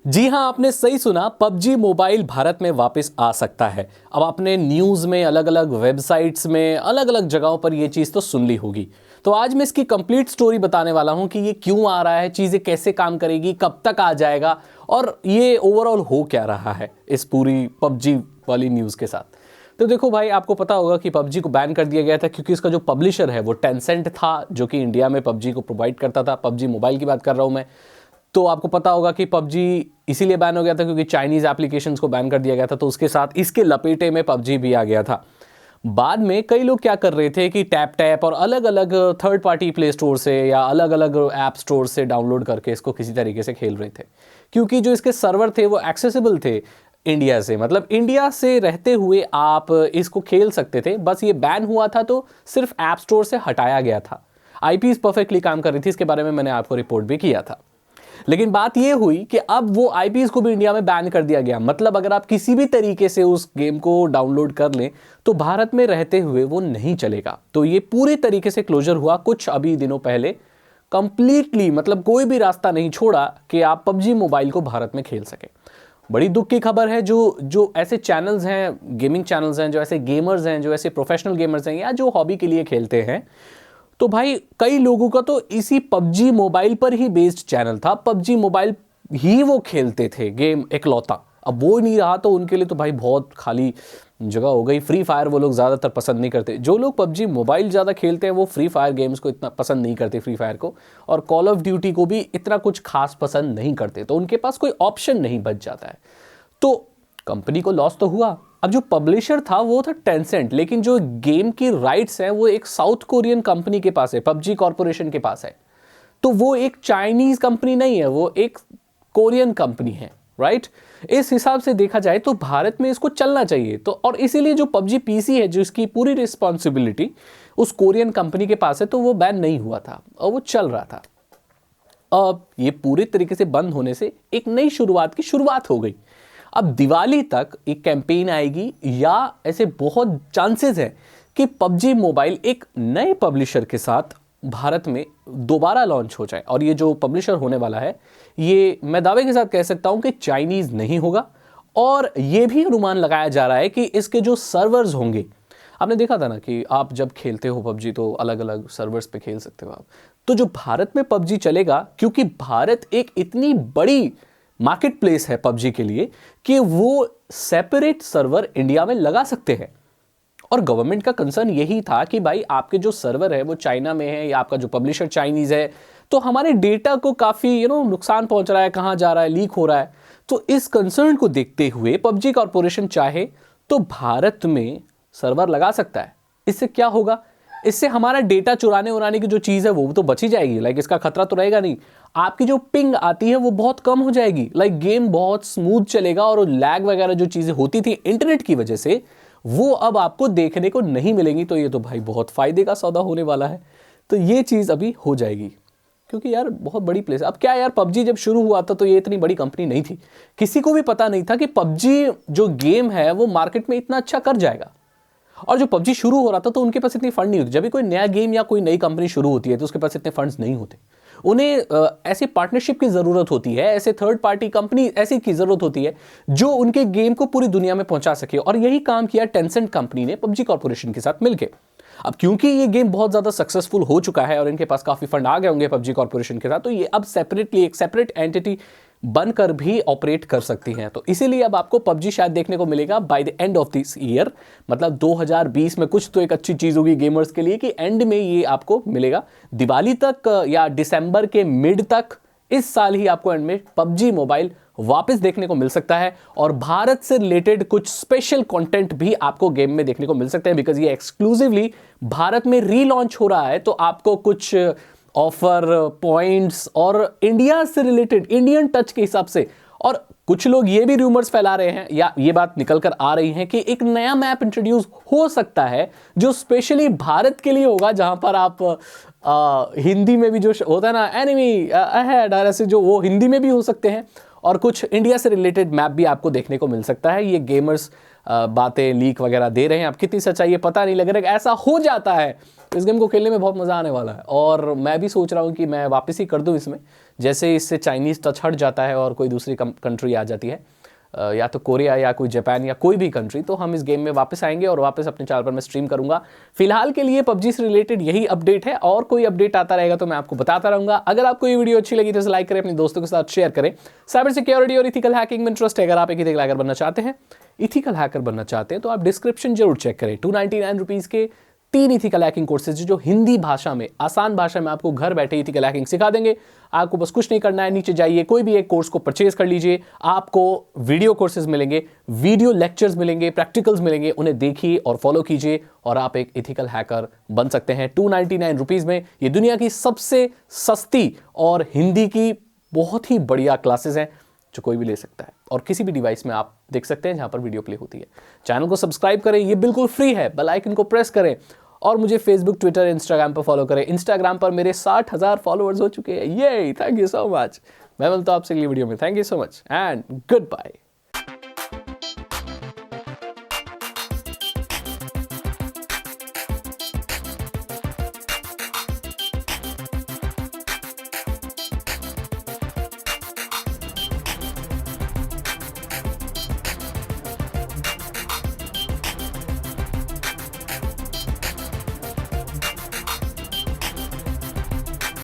जी हाँ, आपने सही सुना। पबजी मोबाइल भारत में वापस आ सकता है। अब आपने न्यूज़ में, अलग अलग वेबसाइट्स में, अलग अलग जगहों पर ये चीज़ तो सुन ली होगी। तो आज मैं इसकी कंप्लीट स्टोरी बताने वाला हूँ कि ये क्यों आ रहा है, चीज़ें कैसे काम करेगी, कब तक आ जाएगा और ये ओवरऑल हो क्या रहा है इस पूरी पबजी वाली न्यूज़ के साथ। तो देखो भाई, आपको पता होगा कि पबजी को बैन कर दिया गया था क्योंकि इसका जो पब्लिशर है वो टेंसेंट था, जो कि इंडिया में पबजी को प्रोवाइड करता था। पबजी मोबाइल की बात कर रहा हूँ मैं। तो आपको पता होगा कि पबजी इसीलिए बैन हो गया था क्योंकि चाइनीज़ एप्लीकेशंस को बैन कर दिया गया था। तो उसके साथ इसके लपेटे में पबजी भी आ गया था। बाद में कई लोग क्या कर रहे थे कि टैप टैप और अलग अलग थर्ड पार्टी प्ले स्टोर से या अलग अलग ऐप स्टोर से डाउनलोड करके इसको किसी तरीके से खेल रहे थे, क्योंकि जो इसके सर्वर थे वो एक्सेसिबल थे इंडिया से। मतलब इंडिया से रहते हुए आप इसको खेल सकते थे। बस ये बैन हुआ था तो सिर्फ ऐप स्टोर से हटाया गया था। आईपीज परफेक्टली काम कर रही थी, इसके बारे में मैंने आपको रिपोर्ट भी किया था। लेकिन बात यह हुई कि अब वो आईपीज को भी इंडिया में बैन कर दिया गया। मतलब अगर आप किसी भी तरीके से उस गेम को डाउनलोड कर लें तो भारत में रहते हुए वो नहीं चलेगा। तो ये पूरे तरीके से क्लोजर हुआ कुछ अभी दिनों पहले कंप्लीटली। मतलब कोई भी रास्ता नहीं छोड़ा कि आप पबजी मोबाइल को भारत में खेल सके। बड़ी दुख की खबर है। जो ऐसे चैनल्स हैं, गेमिंग चैनल्स हैं, जो ऐसे गेमर्स हैं, जो ऐसे प्रोफेशनल गेमर्स हैं या जो हॉबी के लिए खेलते हैं, तो भाई कई लोगों का तो इसी पबजी मोबाइल पर ही बेस्ड चैनल था। पबजी मोबाइल ही वो खेलते थे, गेम इकलौता। अब वो नहीं रहा तो उनके लिए तो भाई बहुत खाली जगह हो गई। फ्री फायर वो लोग ज़्यादातर पसंद नहीं करते। जो लोग पबजी मोबाइल ज़्यादा खेलते हैं वो फ्री फायर गेम्स को इतना पसंद नहीं करते, फ्री फायर को, और कॉल ऑफ ड्यूटी को भी इतना कुछ खास पसंद नहीं करते। तो उनके पास कोई ऑप्शन नहीं बच जाता है। तो कंपनी को लॉस तो हुआ। अब जो पब्लिशर था वो था टेंसेंट, लेकिन जो गेम की राइट्स हैं वो एक साउथ कोरियन कंपनी के पास है, पबजी कॉर्पोरेशन के पास है। तो वो एक चाइनीज कंपनी नहीं है, वो एक कोरियन कंपनी है, राइट। इस हिसाब से देखा जाए तो भारत में इसको चलना चाहिए। तो और इसीलिए जो पबजी पीसी है, जो इसकी पूरी रिस्पॉन्सिबिलिटी उस कोरियन कंपनी के पास है, तो वो बैन नहीं हुआ था और वो चल रहा था। अब ये पूरे तरीके से बंद होने से एक नई शुरुआत की शुरुआत हो गई। अब दिवाली तक एक कैंपेन आएगी या ऐसे बहुत चांसेस हैं कि पबजी मोबाइल एक नए पब्लिशर के साथ भारत में दोबारा लॉन्च हो जाए। और ये जो पब्लिशर होने वाला है, ये मैं दावे के साथ कह सकता हूं कि चाइनीज नहीं होगा। और ये भी अनुमान लगाया जा रहा है कि इसके जो सर्वर्स होंगे, आपने देखा था ना कि आप जब खेलते हो पबजी तो अलग अलग सर्वर्स पे खेल सकते हो आप। तो जो भारत में पबजी चलेगा, क्योंकि भारत एक इतनी बड़ी मार्केट प्लेस है पबजी के लिए कि वो सेपरेट सर्वर इंडिया में लगा सकते हैं। और गवर्नमेंट का कंसर्न यही था कि भाई आपके जो सर्वर है वो चाइना में है या आपका जो पब्लिशर चाइनीज है, तो हमारे डेटा को काफी नुकसान पहुंच रहा है, कहां जा रहा है, लीक हो रहा है। तो इस कंसर्न को देखते हुए पबजी कॉर्पोरेशन चाहे तो भारत में सर्वर लगा सकता है। इससे क्या होगा, इससे हमारा डेटा चुराने उराने की जो चीज़ है वो तो बच ही जाएगी। लाइक इसका खतरा तो रहेगा नहीं। आपकी जो पिंग आती है वो बहुत कम हो जाएगी। लाइक गेम बहुत स्मूथ चलेगा और लैग वगैरह जो चीज़ें होती थी इंटरनेट की वजह से, वो अब आपको देखने को नहीं मिलेंगी। तो ये तो भाई बहुत फायदे का सौदा होने वाला है। तो ये चीज़ अभी हो जाएगी, क्योंकि यार बहुत बड़ी प्लेस। अब क्या यार, पबजी जब शुरू हुआ था तो ये इतनी बड़ी कंपनी नहीं थी। किसी को भी पता नहीं था कि पबजी जो गेम है वो मार्केट में इतना अच्छा कर जाएगा। और जो पबजी शुरू हो रहा था तो उनके पास इतनी फंड नहीं होती। जब भी कोई नया गेम या कोई नई कंपनी शुरू होती है तो उसके पास इतने फंड्स नहीं होते। उन्हें ऐसे पार्टनरशिप की जरूरत होती है, ऐसे थर्ड पार्टी कंपनी ऐसी की जरूरत होती है जो उनके गेम को पूरी दुनिया में पहुंचा सके। और यही काम किया टेंसेंट कंपनी ने पबजी कॉर्पोरेशन के साथ मिलकर। अब क्योंकि ये गेम बहुत ज्यादा सक्सेसफुल हो चुका है और इनके पास काफी फंड आ गए होंगे पबजी कॉर्पोरेशन के साथ, तो ये अब सेपरेटली एक सेपरेट एंटिटी बनकर भी ऑपरेट कर सकती हैं। तो इसीलिए अब आपको पबजी शायद देखने को मिलेगा by the end of this year. मतलब 2020 में कुछ तो एक अच्छी चीज होगी गेमर्स के लिए कि एंड में ये आपको मिलेगा। दिवाली तक या दिसंबर के मिड तक इस साल ही आपको एंड में पबजी मोबाइल वापस देखने को मिल सकता है। और भारत से रिलेटेड कुछ स्पेशल कंटेंट भी आपको गेम में देखने को मिल सकते हैं, बिकॉज ये एक्सक्लूसिवली भारत में रीलॉन्च हो रहा है। तो आपको कुछ ऑफर पॉइंट्स और इंडिया से रिलेटेड, इंडियन टच के हिसाब से, और कुछ लोग ये भी रूमर्स फैला रहे हैं या ये बात निकल कर आ रही है कि एक नया मैप इंट्रोड्यूस हो सकता है जो स्पेशली भारत के लिए होगा, जहां पर आप हिंदी में भी जो होता है ना एनिमी अहेड ऐसे, जो वो हिंदी में भी हो सकते हैं। और कुछ इंडिया से रिलेटेड मैप भी आपको देखने को मिल सकता है। ये गेमर्स बातें लीक वगैरह दे रहे हैं। अब कितनी सच्चाई है पता नहीं, लग रहा है ऐसा हो जाता है इस गेम को खेलने में बहुत मज़ा आने वाला है। और मैं भी सोच रहा हूँ कि मैं वापस ही कर दूँ इसमें, जैसे इससे चाइनीज़ टच हट जाता है और कोई दूसरी कंट्री आ जाती है, या तो कोरिया या कोई जापान या कोई भी कंट्री, तो हम इस गेम में वापस आएंगे और वापस अपने चैनल पर मैं स्ट्रीम करूंगा। फिलहाल के लिए पबजी से रिलेटेड यही अपडेट है, और कोई अपडेट आता रहेगा तो मैं आपको बताता रहूंगा। अगर आपको ये वीडियो अच्छी लगी तो इसे लाइक करें, अपने दोस्तों के साथ शेयर करें। साइबर सिक्योरिटी और इथिकल हैकिंग में इंटरेस्ट है, अगर आप एक इथिकल हैकर बनना चाहते हैं, तो आप डिस्क्रिप्शन जरूर चेक करें। 299 रुपीज़ के 3 इथिकल हैकिंग कोर्सेज जो हिंदी भाषा में, आसान भाषा में आपको घर बैठे इथिकल हैकिंग सिखा देंगे। आपको बस कुछ नहीं करना है, नीचे जाइए, कोई भी एक कोर्स को परचेज कर लीजिए। आपको वीडियो कोर्सेज मिलेंगे, वीडियो लेक्चर्स मिलेंगे, प्रैक्टिकल्स मिलेंगे, उन्हें देखिए और फॉलो कीजिए और आप एक इथिकल हैकर बन सकते हैं 299 रुपीज़ में। ये दुनिया की सबसे सस्ती और हिंदी की बहुत ही बढ़िया क्लासेस हैं जो कोई भी ले सकता है, और किसी भी डिवाइस में आप देख सकते हैं जहां पर वीडियो प्ले होती है। चैनल को सब्सक्राइब करें, ये बिल्कुल फ्री है, बेल आइकन को प्रेस करें, और मुझे फेसबुक, ट्विटर, इंस्टाग्राम पर फॉलो करें। इंस्टाग्राम पर मेरे 60,000 फॉलोअर्स हो चुके हैं। ये थैंक यू सो मच। मैं मिलता हूं आपसे अगली वीडियो में। Thank you so much and good bye.